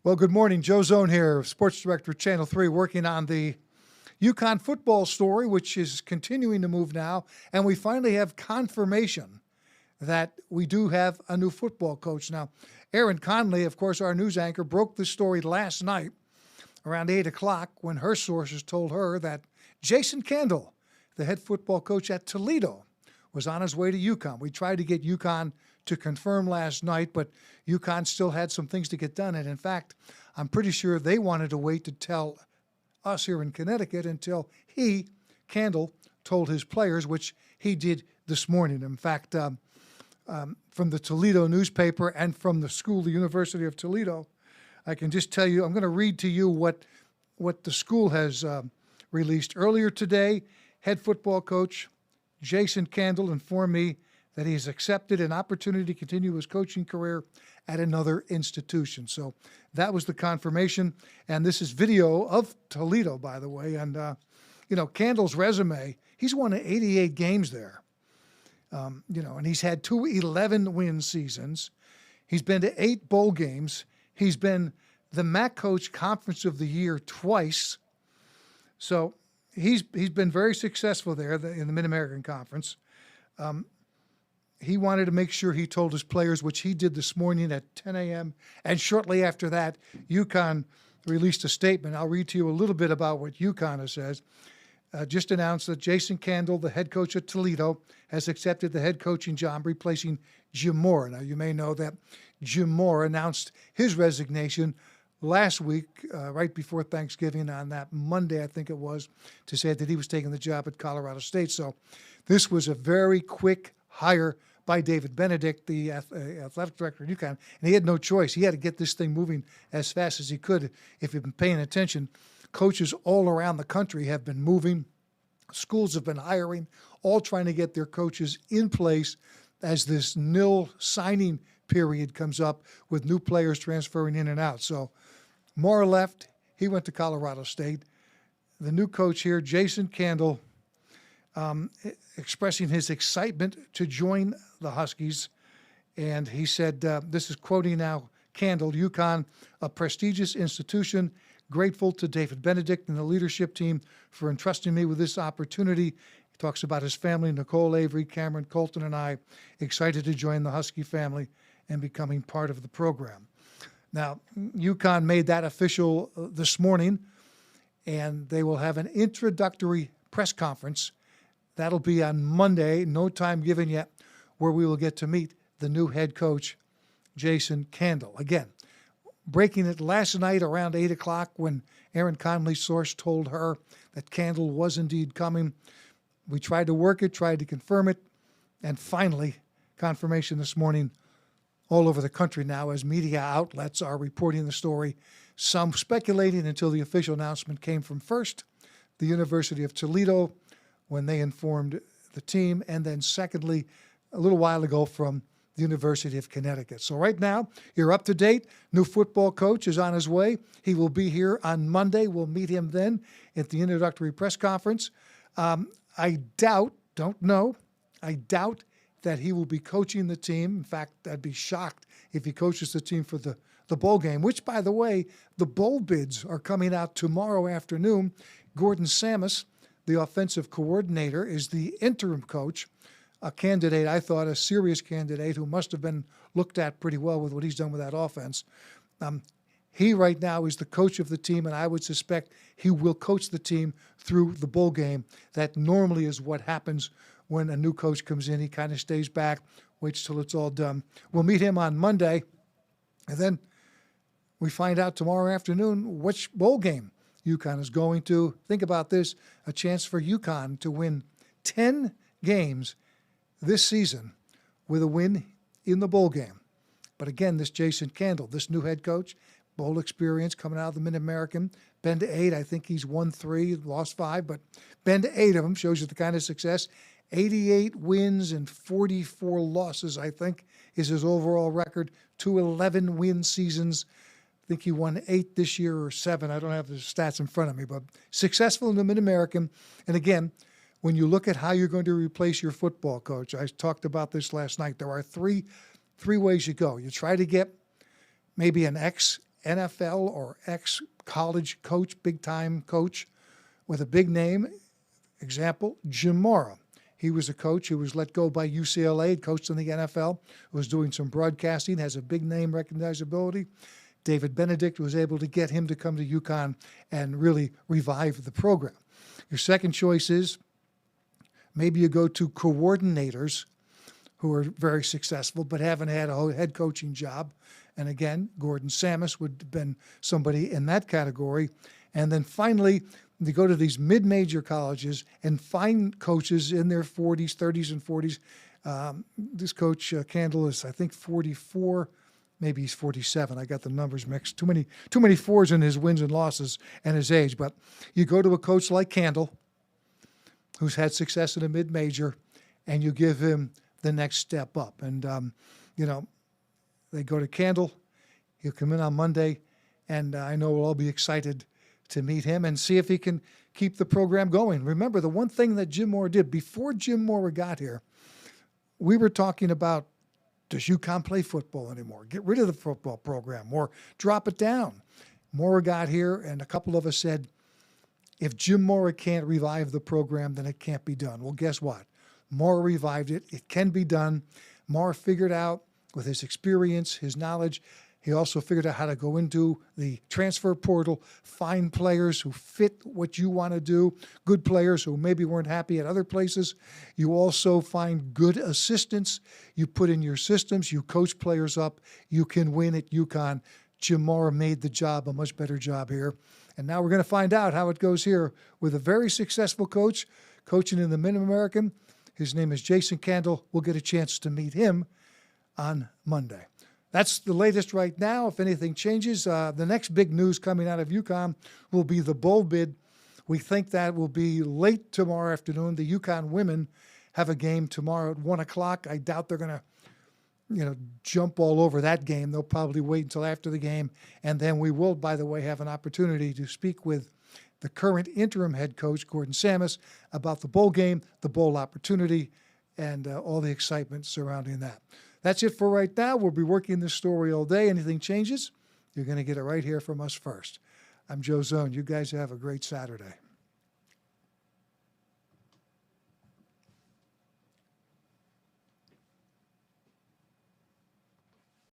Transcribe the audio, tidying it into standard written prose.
Well, good morning. Joe Zone here, Sports Director, Channel 3, working on the UConn football story, which is continuing to move now. And we finally have confirmation that we do have a new football coach. Now, Erin Conley, of course, our news anchor, broke the story last night around 8 o'clock when her sources told her that Jason Candle, the head football coach at Toledo, was on his way to UConn. We tried to get UConn to confirm last night, but UConn still had some things to get done. And in fact, I'm pretty sure they wanted to wait to tell us here in Connecticut until he, Candle, told his players, which he did this morning. In fact, from the Toledo newspaper and from the school, the University of Toledo, I can just tell you, I'm going to read to you what the school has released. Earlier today, head football coach Jason Candle informed me that he has accepted an opportunity to continue his coaching career at another institution. So that was the confirmation. And this is video of Toledo, by the way. And, Candle's resume, he's won 88 games there. And he's had two 11-win seasons. He's been to 8 bowl games. He's been the MAC Coach Conference of the Year twice. So he's been very successful there in the Mid-American Conference. He wanted to make sure he told his players, which he did this morning at 10 a.m. And shortly after that, UConn released a statement. I'll read to you a little bit about what UConn says. Just announced that Jason Candle, the head coach at Toledo, has accepted the head coaching job, replacing Jim Moore. Now, you may know that Jim Moore announced his resignation last week, right before Thanksgiving, on that Monday, I think it was, to say that he was taking the job at Colorado State. So this was a very quick hire by David Benedict, the athletic director at UConn, and he had no choice. He had to get this thing moving as fast as he could. If you've been paying attention, coaches all around the country have been moving. Schools have been hiring, all trying to get their coaches in place as this nil signing period comes up with new players transferring in and out. So Moore left. He went to Colorado State. The new coach here, Jason Candle, expressing his excitement to join the Huskies. And he said, this is quoting now Candle, UConn, a prestigious institution, grateful to David Benedict and the leadership team for entrusting me with this opportunity. He talks about his family, Nicole, Avery, Cameron, Colton, and I, excited to join the Husky family and becoming part of the program. Now, UConn made that official this morning, and they will have an introductory press conference. That'll be on Monday, no time given yet, where we will get to meet the new head coach, Jason Candle. Again, breaking it last night around 8 o'clock when Erin Conley's source told her that Candle was indeed coming. We tried to work it, tried to confirm it, and finally, confirmation this morning all over the country now as media outlets are reporting the story, some speculating until the official announcement came from first, the University of Toledo, when they informed the team, and then secondly, a little while ago from the University of Connecticut. So right now, you're up to date. New football coach is on his way. He will be here on Monday. We'll meet him then at the introductory press conference. I doubt that he will be coaching the team. In fact, I'd be shocked if he coaches the team for the bowl game, which, by the way, the bowl bids are coming out tomorrow afternoon. Gordon Samus, the offensive coordinator, is the interim coach, a candidate, I thought, a serious candidate who must have been looked at pretty well with what he's done with that offense. He right now is the coach of the team, and I would suspect he will coach the team through the bowl game. That normally is what happens when a new coach comes in. He kind of stays back, waits till it's all done. We'll meet him on Monday, and then we find out tomorrow afternoon which bowl game UConn is going to. Think about this, a chance for UConn to win 10 games this season with a win in the bowl game. But again, this Jason Candle, this new head coach, bowl experience coming out of the Mid-American, been to 8. I think he's won 3, lost 5, but been to 8 of them, shows you the kind of success. 88 wins and 44 losses, I think, is his overall record. 2 11-win seasons. I think he won 8 this year or 7. I don't have the stats in front of me, but successful in the Mid-American. And again, when you look at how you're going to replace your football coach, I talked about this last night. There are three ways you go. You try to get maybe an NFL or ex-college coach, big-time coach with a big name. Example, Jim Mora. He was a coach who was let go by UCLA, coached in the NFL, was doing some broadcasting, has a big name recognizability. David Benedict was able to get him to come to UConn and really revive the program. Your second choice is maybe you go to coordinators who are very successful but haven't had a head coaching job. And again, Gordon Samus would have been somebody in that category. And then finally, they go to these mid-major colleges and find coaches in their 40s, 30s, and 40s. This coach, Candle, is, I think, 44. Maybe he's 47. I got the numbers mixed. Too many fours in his wins and losses and his age. But you go to a coach like Candle, who's had success in a mid-major, and you give him the next step up. And, they go to Candle. He'll come in on Monday, and I know we'll all be excited to meet him and see if he can keep the program going. Remember, the one thing that Jim Mora did, before Jim Mora got here, we were talking about, does UConn play football anymore? Get rid of the football program or drop it down. Mora got here, and a couple of us said, if Jim Mora can't revive the program, then it can't be done. Well, guess what? Mora revived it. It can be done. Mora figured out, with his experience, his knowledge, he also figured out how to go into the transfer portal, find players who fit what you want to do, good players who maybe weren't happy at other places. You also find good assistants. You put in your systems. You coach players up. You can win at UConn. Jim Mora made the job a much better job here. And now we're going to find out how it goes here with a very successful coach coaching in the Mid-American. His name is Jason Candle. We'll get a chance to meet him on Monday. That's the latest right now. If anything changes, the next big news coming out of UConn will be the bowl bid. We think that will be late tomorrow afternoon. The UConn women have a game tomorrow at 1 o'clock. I doubt they're going to, jump all over that game. They'll probably wait until after the game. And then we will, by the way, have an opportunity to speak with the current interim head coach, Gordon Samus, about the bowl game, the bowl opportunity, and all the excitement surrounding that. That's it for right now. We'll be working this story all day. Anything changes, you're going to get it right here from us first. I'm Joe Zone. You guys have a great Saturday.